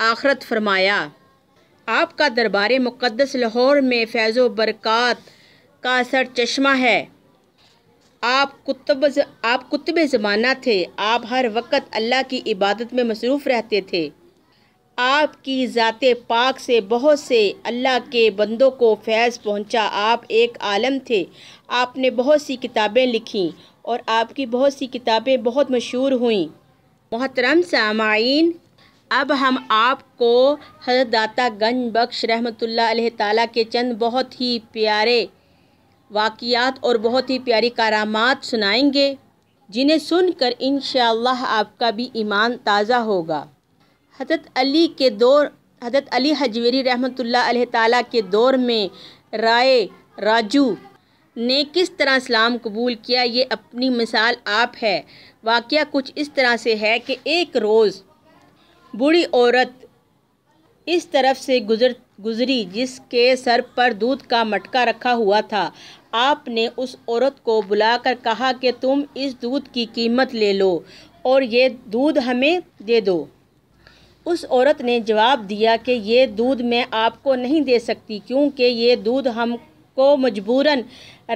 آخرت فرمایا۔ آپ کا دربار مقدس لاہور میں فیض و برکات کا سر چشمہ ہے۔ آپ کتب زمانہ تھے۔ آپ ہر وقت اللہ کی عبادت میں مصروف رہتے تھے۔ آپ کی ذات پاک سے بہت سے اللہ کے بندوں کو فیض پہنچا۔ آپ ایک عالم تھے۔ آپ نے بہت سی کتابیں لکھیں اور آپ کی بہت سی کتابیں بہت مشہور ہوئیں۔ محترم سامعین، اب ہم آپ کو حضرت داتا گنج بخش رحمۃ اللہ علیہ تعالیٰ کے چند بہت ہی پیارے واقعات اور بہت ہی پیاری کرامات سنائیں گے، جنہیں سن کر انشاءاللہ آپ کا بھی ایمان تازہ ہوگا۔ حضرت علی حجویری رحمۃ اللہ علیہ تعالیٰ کے دور میں رائے راجو نے کس طرح اسلام قبول کیا، یہ اپنی مثال آپ ہے۔ واقعہ کچھ اس طرح سے ہے کہ ایک روز بوڑھی عورت اس طرف سے گزری جس کے سر پر دودھ کا مٹکا رکھا ہوا تھا۔ آپ نے اس عورت کو بلا کر کہا کہ تم اس دودھ کی قیمت لے لو اور یہ دودھ ہمیں دے دو۔ اس عورت نے جواب دیا کہ یہ دودھ میں آپ کو نہیں دے سکتی، کیونکہ یہ دودھ ہم کو مجبوراً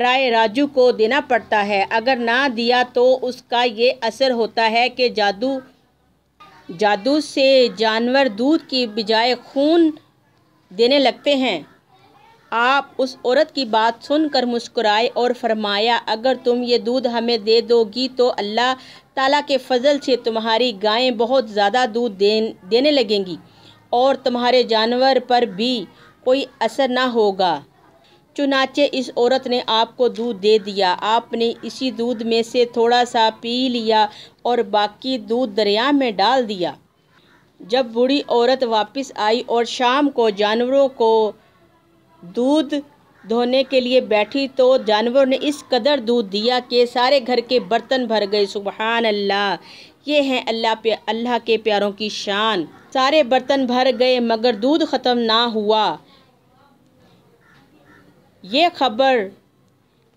رائے راجو کو دینا پڑتا ہے۔ اگر نہ دیا تو اس کا یہ اثر ہوتا ہے کہ جادو سے جانور دودھ کی بجائے خون دینے لگتے ہیں۔ آپ اس عورت کی بات سن کر مسکرائے اور فرمایا، اگر تم یہ دودھ ہمیں دے دو گی تو اللہ تعالیٰ کے فضل سے تمہاری گائیں بہت زیادہ دودھ دینے لگیں گی اور تمہارے جانور پر بھی کوئی اثر نہ ہوگا۔ چنانچہ اس عورت نے آپ کو دودھ دے دیا۔ آپ نے اسی دودھ میں سے تھوڑا سا پی لیا اور باقی دودھ دریا میں ڈال دیا۔ جب بوڑھی عورت واپس آئی اور شام کو جانوروں کو دودھ دھونے کے لیے بیٹھی تو جانوروں نے اس قدر دودھ دیا کہ سارے گھر کے برتن بھر گئے۔ سبحان اللہ، یہ ہے اللہ کے پیاروں کی شان۔ سارے برتن بھر گئے مگر دودھ ختم نہ ہوا۔ یہ خبر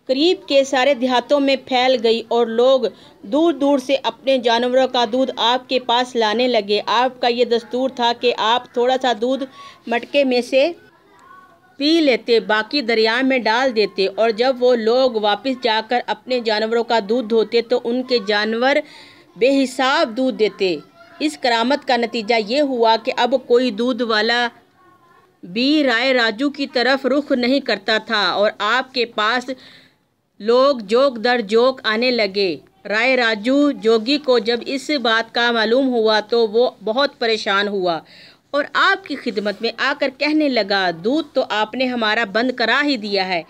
قریب کے سارے دیہاتوں میں پھیل گئی اور لوگ دور دور سے اپنے جانوروں کا دودھ آپ کے پاس لانے لگے۔ آپ کا یہ دستور تھا کہ آپ تھوڑا سا دودھ مٹکے میں سے پی لیتے، باقی دریا میں ڈال دیتے، اور جب وہ لوگ واپس جا کر اپنے جانوروں کا دودھ دھوتے تو ان کے جانور بے حساب دودھ دیتے۔ اس کرامت کا نتیجہ یہ ہوا کہ اب کوئی دودھ والا بھی رائے راجو کی طرف رخ نہیں کرتا تھا اور آپ کے پاس لوگ جوک در جوک آنے لگے۔ رائے راجو جوگی کو جب اس بات کا معلوم ہوا تو وہ بہت پریشان ہوا اور آپ کی خدمت میں آ کر کہنے لگا، دودھ تو آپ نے ہمارا بند کرا ہی دیا ہے،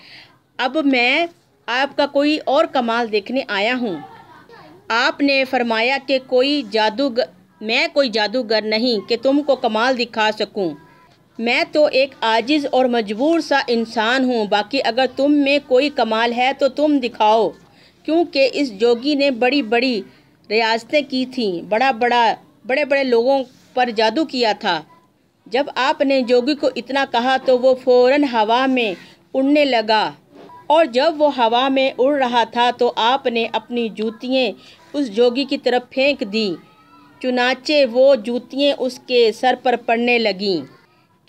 اب میں آپ کا کوئی اور کمال دیکھنے آیا ہوں۔ آپ نے فرمایا کہ میں کوئی جادوگر نہیں کہ تم کو کمال دکھا سکوں، میں تو ایک عاجز اور مجبور سا انسان ہوں، باقی اگر تم میں کوئی کمال ہے تو تم دکھاؤ۔ کیونکہ اس جوگی نے بڑی بڑی ریاستیں کی تھیں، بڑے بڑے لوگوں پر جادو کیا تھا۔ جب آپ نے جوگی کو اتنا کہا تو وہ فوراً ہوا میں اڑنے لگا، اور جب وہ ہوا میں اڑ رہا تھا تو آپ نے اپنی جوتیاں اس جوگی کی طرف پھینک دیں۔ چنانچہ وہ جوتیاں اس کے سر پر پڑنے لگیں،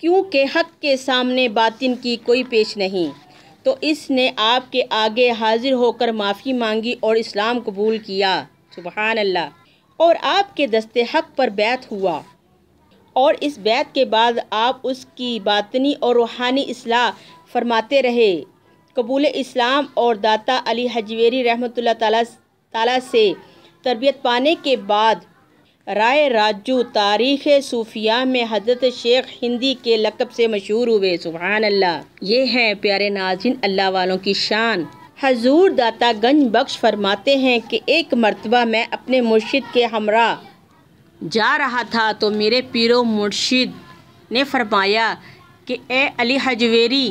کیونکہ حق کے سامنے باطن کی کوئی پیش نہیں۔ تو اس نے آپ کے آگے حاضر ہو کر معافی مانگی اور اسلام قبول کیا۔ سبحان اللہ۔ اور آپ کے دست حق پر بیعت ہوا، اور اس بیعت کے بعد آپ اس کی باطنی اور روحانی اصلاح فرماتے رہے۔ قبول اسلام اور داتا علی حجویری رحمۃ اللہ تعالیٰ سے تربیت پانے کے بعد رائے راجو تاریخ صوفیہ میں حضرت شیخ ہندی کے لقب سے مشہور ہوئے۔ سبحان اللہ۔ یہ ہے پیارے ناظرین اللہ والوں کی شان۔ حضور داتا گنج بخش فرماتے ہیں کہ ایک مرتبہ میں اپنے مرشد کے ہمراہ جا رہا تھا تو میرے پیر و مرشد نے فرمایا کہ اے علی حجویری،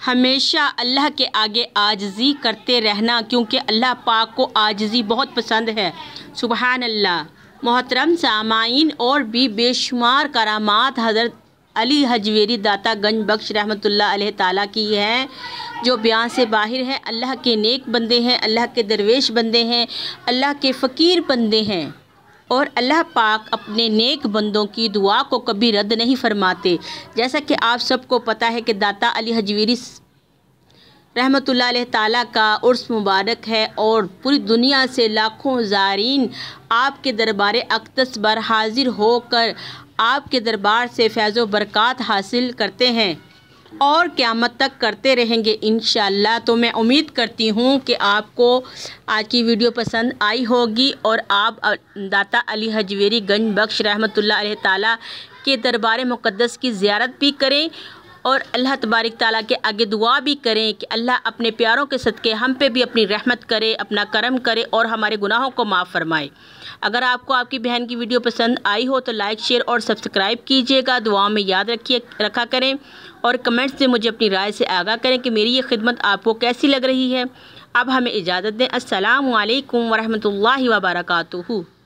ہمیشہ اللہ کے آگے عاجزی کرتے رہنا، کیونکہ اللہ پاک کو عاجزی بہت پسند ہے۔ سبحان اللہ۔ محترم سامعین، اور بھی بے شمار کرامات حضرت علی حجویری داتا گنج بخش رحمۃ اللہ علیہ تعالیٰ کی ہیں جو بیان سے باہر ہے۔ اللہ کے نیک بندے ہیں، اللہ کے درویش بندے ہیں، اللہ کے فقیر بندے ہیں۔ اور اللہ پاک اپنے نیک بندوں کی دعا کو کبھی رد نہیں فرماتے۔ جیسا کہ آپ سب کو پتہ ہے کہ داتا علی حجویری رحمۃ اللہ علیہ تعالیٰ کا عرس مبارک ہے اور پوری دنیا سے لاکھوں زائرین آپ کے دربار اقدس پر حاضر ہو کر آپ کے دربار سے فیض و برکات حاصل کرتے ہیں اور قیامت تک کرتے رہیں گے انشاءاللہ۔ تو میں امید کرتی ہوں کہ آپ کو آج کی ویڈیو پسند آئی ہوگی اور آپ داتا علی حجویری گنج بخش رحمۃ اللہ علیہ تعالیٰ کے دربار مقدس کی زیارت بھی کریں اور اللہ تبارک تعالیٰ کے آگے دعا بھی کریں کہ اللہ اپنے پیاروں کے صدقے ہم پہ بھی اپنی رحمت کرے، اپنا کرم کرے اور ہمارے گناہوں کو معاف فرمائے۔ اگر آپ کو آپ کی بہن کی ویڈیو پسند آئی ہو تو لائک، شیئر اور سبسکرائب کیجیے گا، دعاؤں میں یاد رکھا کریں اور کمنٹس سے مجھے اپنی رائے سے آگاہ کریں کہ میری یہ خدمت آپ کو کیسی لگ رہی ہے۔ اب ہمیں اجازت دیں۔ السلام علیکم ورحمۃ اللہ وبرکاتہ۔